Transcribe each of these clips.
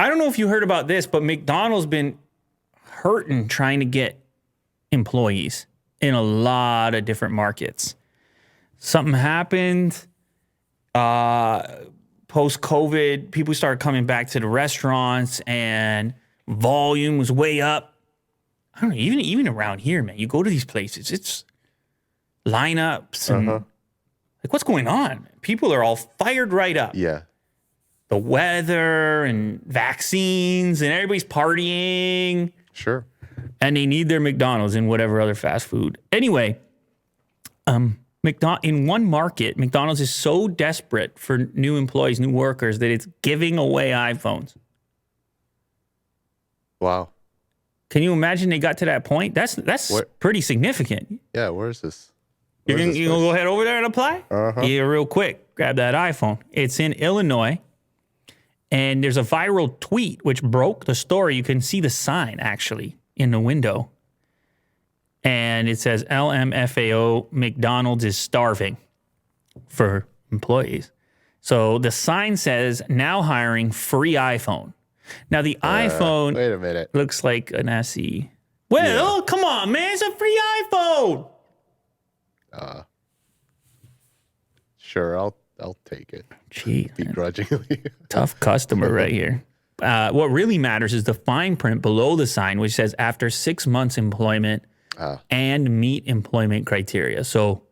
I don't know if you heard about this, but McDonald's been hurting trying to get employees in a lot of different markets. Something happened post-COVID. People started coming back to the restaurants and volume was way up. I don't know, even around here, man. You go to these places, it's lineups and like, what's going on? People are all fired right up. Yeah. The weather and vaccines and everybody's partying. Sure. And they need their McDonald's and whatever other fast food. Anyway, in one market, McDonald's is so desperate for new employees, new workers, that it's giving away iPhones. Wow. Can you imagine they got to that point? That's pretty significant. Yeah, where is this? You're going to go head over there and apply? Yeah, real quick. Grab that iPhone. It's in Illinois. And there's a viral tweet which broke the story. You can see the sign, actually, in the window. And it says, LMFAO, McDonald's is starving for employees. So the sign says, now hiring free iPhone. Now, the iPhone wait a minute. Looks like an SE. Well, come on, man. It's a free iPhone. Sure, I'll take it. Gee, begrudgingly. Tough customer right here. What really matters is the fine print below the sign, which says after 6 months employment and meet employment criteria. So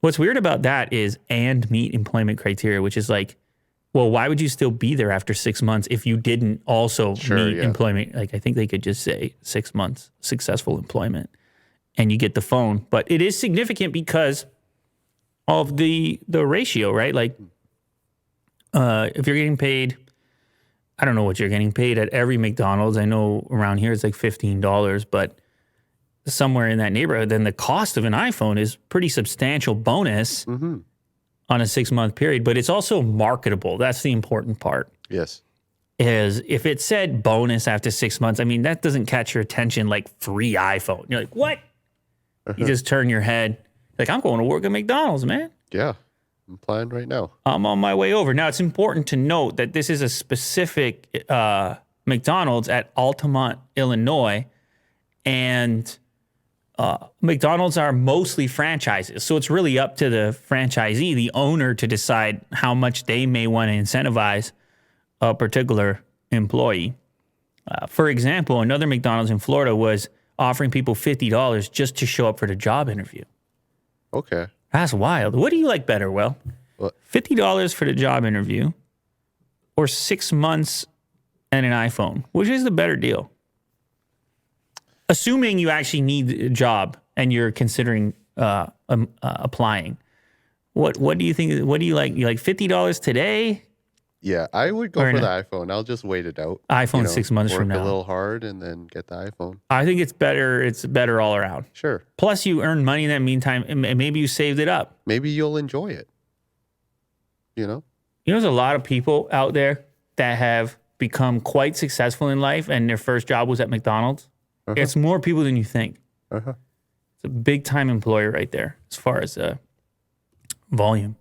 what's weird about that is and meet employment criteria, which is like, well, why would you still be there after 6 months if you didn't also meet employment? Like, I think they could just say 6 months successful employment and you get the phone. But it is significant because of the ratio, right? Like, if you're getting paid, I don't know what you're getting paid at every McDonald's. I know around here it's like $15, but somewhere in that neighborhood, then the cost of an iPhone is pretty substantial bonus on a 6 month period, but it's also marketable. That's the important part. Yes. Is if it said bonus after 6 months, I mean, that doesn't catch your attention like free iPhone. You're like, what? You just turn your head. Like, I'm going to work at McDonald's, man. Yeah, I'm applying right now. I'm on my way over. Now, it's important to note that this is a specific McDonald's at Altamont, Illinois, and McDonald's are mostly franchises. So it's really up to the franchisee, the owner, to decide how much they may want to incentivize a particular employee. For example, another McDonald's in Florida was offering people $50 just to show up for the job interview. Okay. That's wild. What do you like better, Will? What? $50 for the job interview or 6 months and an iPhone? Which is the better deal? Assuming you actually need a job and you're considering applying. What do you think? What do you like? You like $50 today? Yeah, I would go for the iPhone. I'll just wait it out. iPhone 6 months from now. Work a little hard and then get the iPhone. I think it's better. It's better all around. Sure. Plus, you earn money in that meantime, and maybe you saved it up. Maybe you'll enjoy it. You know? There's a lot of people out there that have become quite successful in life, and their first job was at McDonald's. It's more people than you think. It's a big-time employer right there as far as volume.